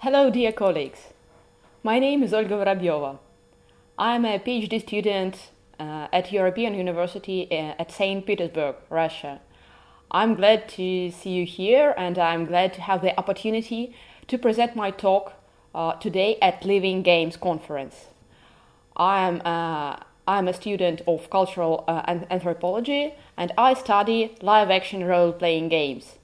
Hello, dear colleagues. My name is Olga Vorobyeva. I am a PhD student at European University at St. Petersburg, Russia. I'm glad to see you here, and I'm glad to have the opportunity to present my talk today at Living Games Conference. I'm a student of cultural anthropology, and I study live-action role-playing games.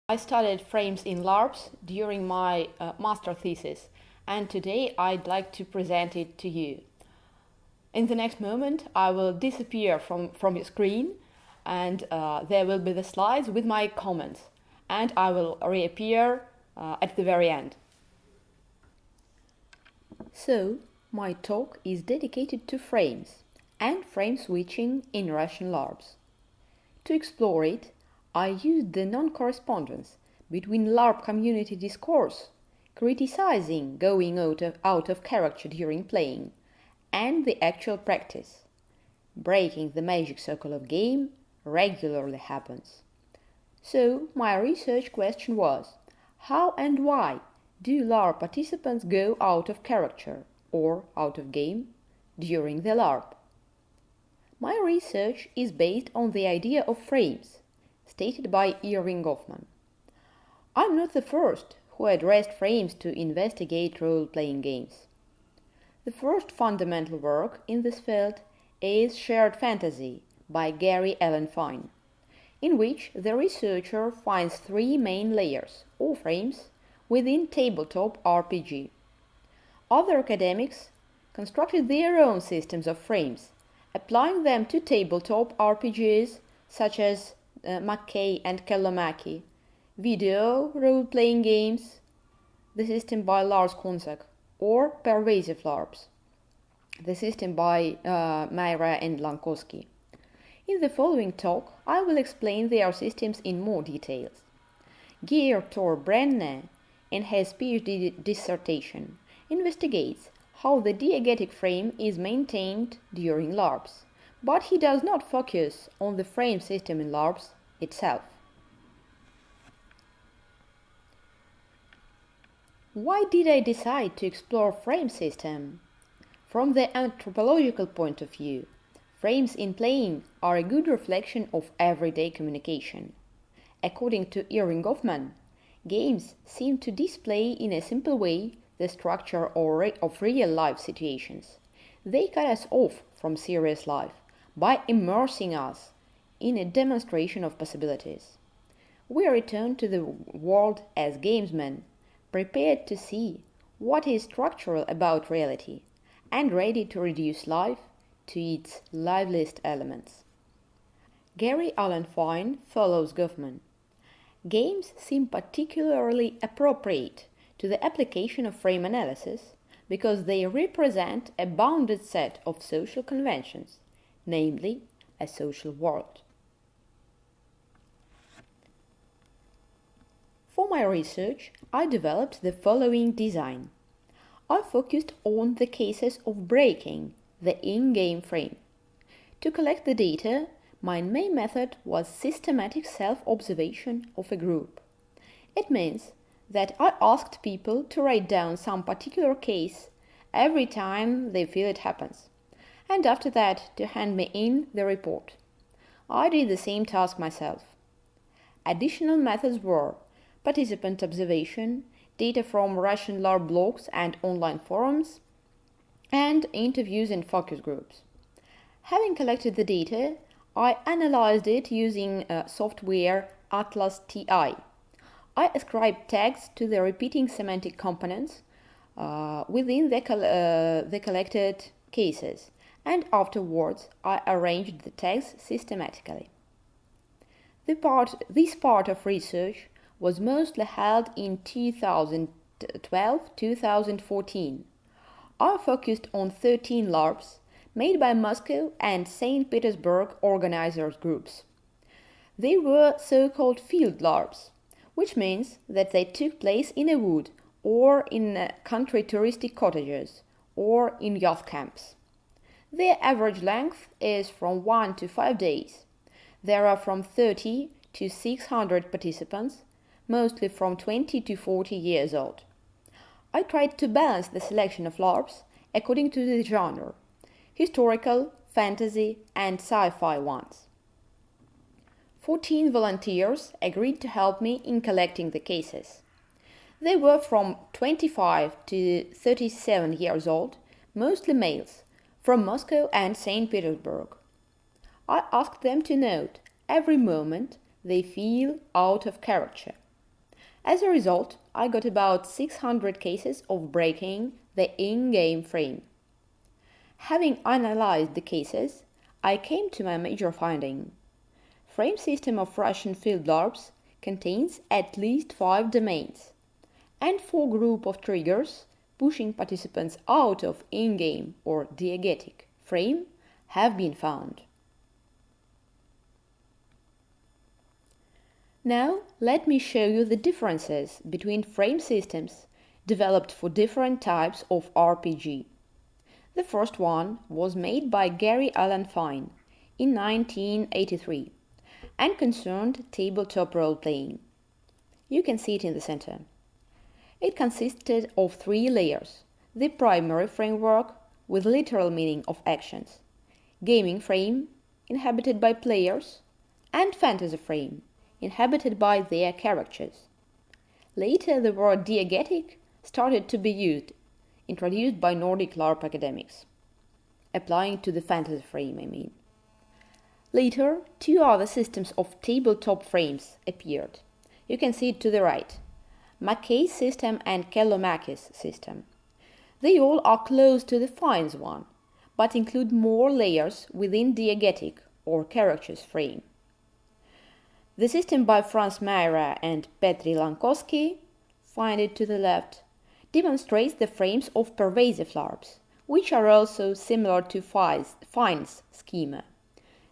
I studied frames in LARPs during my master thesis, and today I'd like to present it to you. In the next moment, I will disappear from your screen, and there will be the slides with my comments, and I will reappear at the very end. So, my talk is dedicated to frames and frame switching in Russian LARPs. To explore it, I used the non-correspondence between LARP community discourse, criticizing going out of character during playing, and the actual practice. Breaking the magic circle of game regularly happens. So, my research question was, how and why do LARP participants go out of character or out of game during the LARP? My research is based on the idea of frames, stated by Irving Goffman. I'm not the first who addressed frames to investigate role-playing games. The first fundamental work in this field is Shared Fantasy by Gary Allen Fine, in which the researcher finds three main layers, or frames, within tabletop RPG. Other academics constructed their own systems of frames, applying them to tabletop RPGs such as McKay and Kellomaki, video role-playing games, the system by Lars Konzak, or pervasive LARPs, the system by Myra and Lankowski. In the following talk, I will explain their systems in more details. Geir Tor Brenne, in his PhD dissertation, investigates how the diegetic frame is maintained during LARPs, but he does not focus on the frame system in LARPs itself. Why did I decide to explore frame system? From the anthropological point of view, frames in playing are a good reflection of everyday communication. According to Irving Goffman, games seem to display in a simple way the structure of real-life situations. They cut us off from serious life by immersing us in a demonstration of possibilities. We return to the world as gamesmen, prepared to see what is structural about reality and ready to reduce life to its liveliest elements. Gary Allen Fine follows Goffman. Games seem particularly appropriate to the application of frame analysis because they represent a bounded set of social conventions, namely a social world. For my research, I developed the following design. I focused on the cases of breaking the in-game frame. To collect the data, my main method was systematic self-observation of a group. It means that I asked people to write down some particular case every time they feel it happens, and after that to hand me in the report. I did the same task myself. Additional methods were participant observation, data from Russian LARP blogs and online forums, and interviews and focus groups. Having collected the data, I analyzed it using software Atlas TI. I ascribed tags to the repeating semantic components within the collected cases, and afterwards I arranged the tags systematically. This part of research was mostly held in 2012-2014. I focused on 13 LARPs made by Moscow and St. Petersburg organizers groups. They were so-called field LARPs, which means that they took place in a wood or in country touristic cottages or in youth camps. Their average length is from 1 to 5 days. There are from 30 to 600 participants, mostly from 20 to 40 years old. I tried to balance the selection of LARPs according to the genre: historical, fantasy, and sci-fi ones. 14 volunteers agreed to help me in collecting the cases. They were from 25 to 37 years old, mostly males, from Moscow and St. Petersburg. I asked them to note every moment they feel out of character. As a result, I got about 600 cases of breaking the in-game frame. Having analyzed the cases, I came to my major finding. Frame system of Russian field LARPs contains at least 5 domains, and 4 group of triggers pushing participants out of in-game or diegetic frame have been found. Now, let me show you the differences between frame systems developed for different types of RPG. The first one was made by Gary Allen Fine in 1983 and concerned tabletop role-playing. You can see it in the center. It consisted of 3 layers: the primary framework with literal meaning of actions, gaming frame inhabited by players, and fantasy frame inhabited by their characters. Later, the word diegetic started to be used, introduced by Nordic LARP academics, applying to the fantasy frame, Later, 2 other systems of tabletop frames appeared. You can see it to the right: Mackay's system and Kellomakis system. They all are close to the Fine's one, but include more layers within diegetic or characters frame. The system by Franz Mayra and Petri Lankowski, find it to the left, demonstrates the frames of pervasive LARPs, which are also similar to Fine's schema.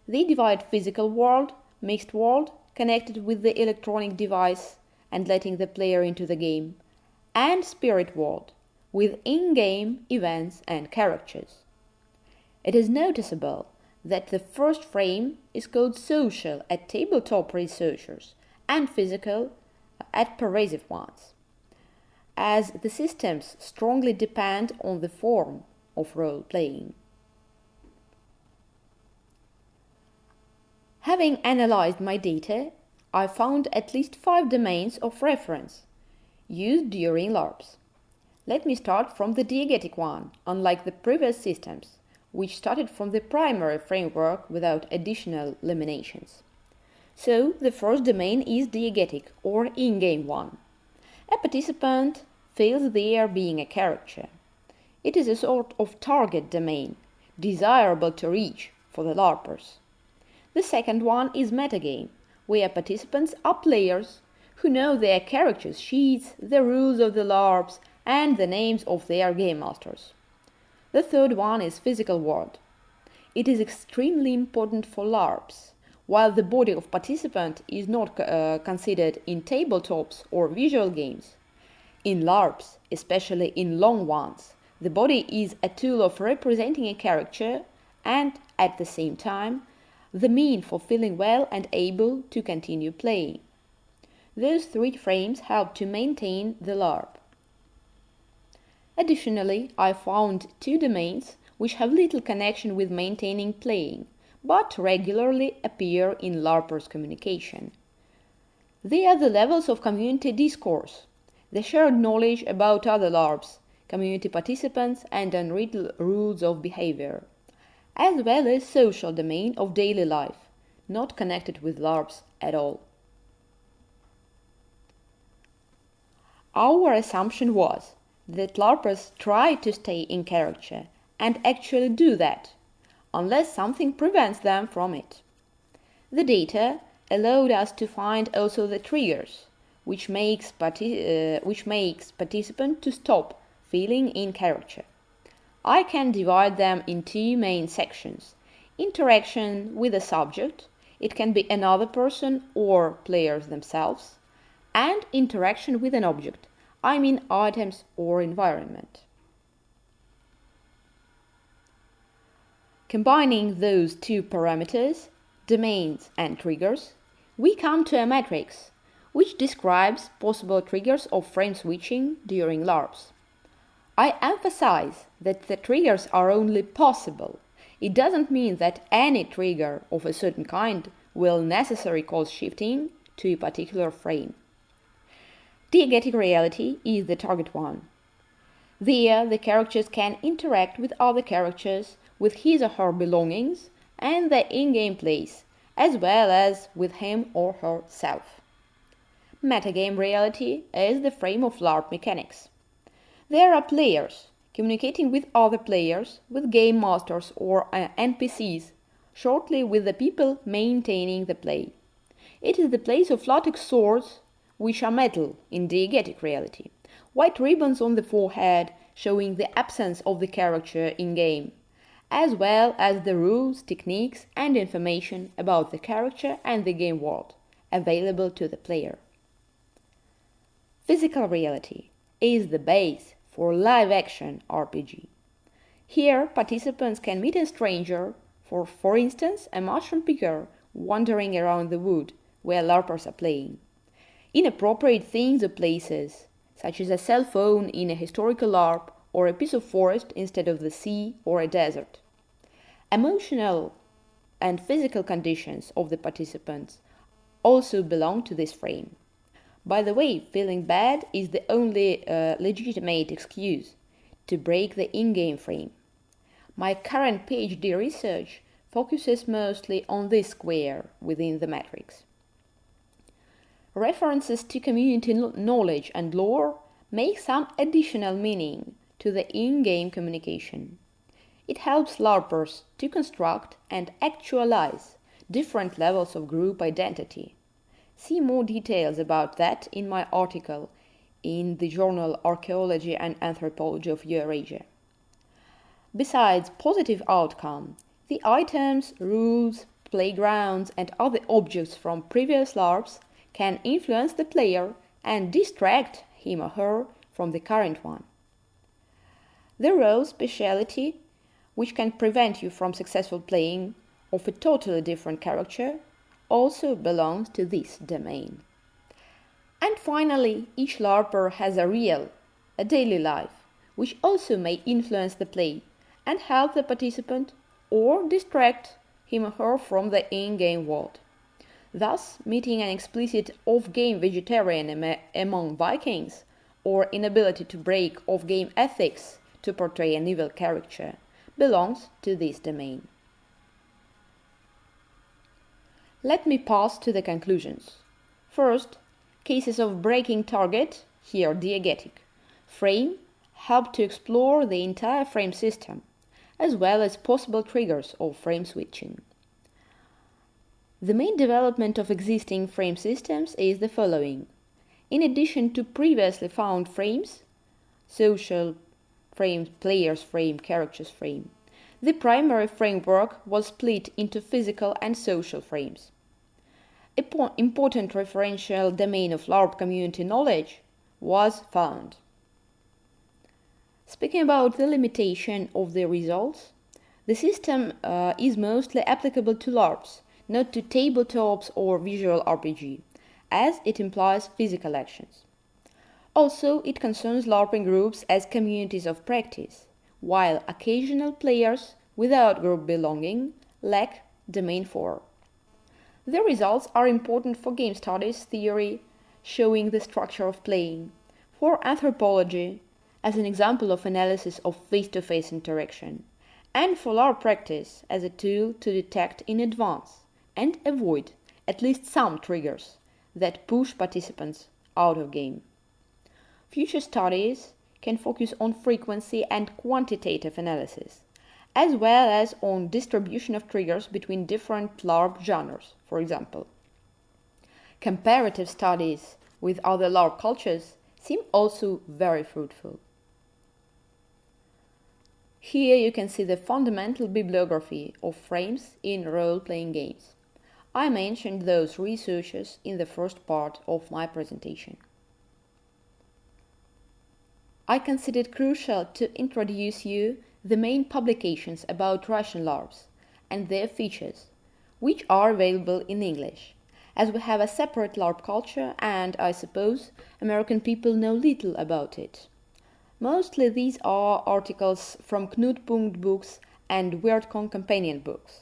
They divide physical world, mixed world, connected with the electronic device and letting the player into the game, and spirit world, with in-game events and characters. It is noticeable that the first frame is called social at tabletop researchers and physical at pervasive ones, as the systems strongly depend on the form of role-playing. Having analyzed my data, I found at least 5 domains of reference used during LARPs. Let me start from the diegetic one, unlike the previous systems, which started from the primary framework without additional eliminations. So, the first domain is diegetic, or in-game one. A participant feels there being a character. It is a sort of target domain, desirable to reach for the LARPers. The second one is metagame, where participants are players who know their characters' sheets, the rules of the LARPs, and the names of their game masters. The third one is physical world. It is extremely important for LARPs. While the body of participant is not considered in tabletops or visual games, in LARPs, especially in long ones, the body is a tool of representing a character and, at the same time, the mean for feeling well and able to continue playing. Those 3 frames help to maintain the LARP. Additionally, I found 2 domains which have little connection with maintaining playing, but regularly appear in LARPers' communication. They are the levels of community discourse, the shared knowledge about other LARPs, community participants, and unwritten rules of behavior, as well as social domain of daily life, not connected with LARPs at all. Our assumption was that LARPers try to stay in character and actually do that, unless something prevents them from it. The data allowed us to find also the triggers, which makes participant to stop feeling in character. I can divide them in 2 main sections: interaction with a subject, it can be another person or players themselves, and interaction with an object, I mean items or environment. Combining those 2 parameters, domains and triggers, we come to a matrix which describes possible triggers of frame switching during LARPs. I emphasize that the triggers are only possible. It doesn't mean that any trigger of a certain kind will necessarily cause shifting to a particular frame. Diegetic reality is the target one. There, the characters can interact with other characters, with his or her belongings, and their in-game place, as well as with him or herself. Metagame reality is the frame of LARP mechanics. There are players communicating with other players, with game masters or NPCs, shortly with the people maintaining the play. It is the place of latex swords, which are metal in diegetic reality, white ribbons on the forehead showing the absence of the character in-game, as well as the rules, techniques, and information about the character and the game world available to the player. Physical reality is the base for live-action RPG. Here, participants can meet a stranger, for instance, a mushroom picker wandering around the wood where LARPers are playing. Inappropriate things or places, such as a cell phone in a historical LARP or a piece of forest instead of the sea or a desert. Emotional and physical conditions of the participants also belong to this frame. By the way, feeling bad is the only legitimate excuse to break the in-game frame. My current PhD research focuses mostly on this square within the matrix. References to community knowledge and lore make some additional meaning to the in-game communication. It helps LARPers to construct and actualize different levels of group identity. See more details about that in my article in the journal Archaeology and Anthropology of Eurasia. Besides positive outcome, the items, rules, playgrounds, and other objects from previous LARPs can influence the player and distract him or her from the current one. The role speciality, which can prevent you from successful playing of a totally different character, also belongs to this domain. And finally, each LARPer has a daily life, which also may influence the play and help the participant or distract him or her from the in-game world. Thus, meeting an explicit off-game vegetarian among Vikings, or inability to break off-game ethics to portray an evil character, belongs to this domain. Let me pass to the conclusions. First, cases of breaking target, here diegetic, frame help to explore the entire frame system, as well as possible triggers of frame switching. The main development of existing frame systems is the following. In addition to previously found frames, social frame, players frame, characters frame, the primary framework was split into physical and social frames. An important referential domain of LARP community knowledge was found. Speaking about the limitation of the results, the system is mostly applicable to LARPs, not to tabletops or visual RPG, as it implies physical actions. Also, it concerns LARPing groups as communities of practice, while occasional players without group belonging lack domain 4. The results are important for game studies theory, showing the structure of playing, for anthropology, as an example of analysis of face-to-face interaction, and for LARP practice as a tool to detect in advance and avoid at least some triggers that push participants out of game. Future studies can focus on frequency and quantitative analysis, as well as on distribution of triggers between different LARP genres, for example. Comparative studies with other LARP cultures seem also very fruitful. Here you can see the fundamental bibliography of frames in role-playing games. I mentioned those researchers in the first part of my presentation. I consider it crucial to introduce you the main publications about Russian LARPs and their features, which are available in English, as we have a separate LARP culture and, I suppose, American people know little about it. Mostly these are articles from Knutpunkt books and WeirdCon companion books.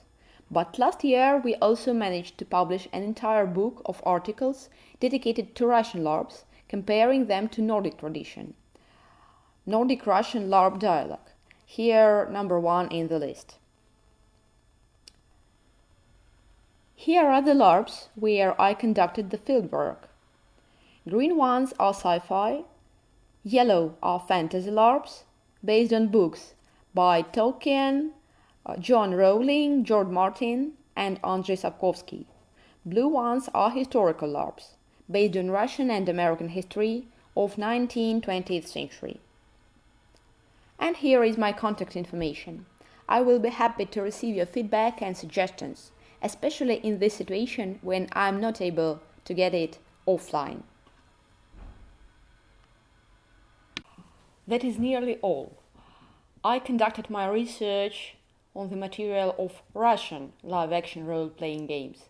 But last year we also managed to publish an entire book of articles dedicated to Russian LARPs, comparing them to Nordic tradition. Nordic-Russian LARP dialogue. Here, number 1 in the list. Here are the LARPs where I conducted the fieldwork. Green ones are sci-fi, yellow are fantasy LARPs based on books by Tolkien, John Rowling, George Martin, and Andrzej Sapkowski. Blue ones are historical LARPs based on Russian and American history of 19th-20th century. And here is my contact information. I will be happy to receive your feedback and suggestions, especially in this situation when I'm not able to get it offline. That is nearly all. I conducted my research on the material of Russian live-action role-playing games,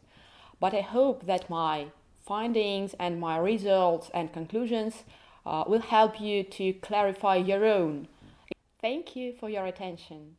but I hope that my findings and my results and conclusions will help you to clarify your own. Thank you for your attention.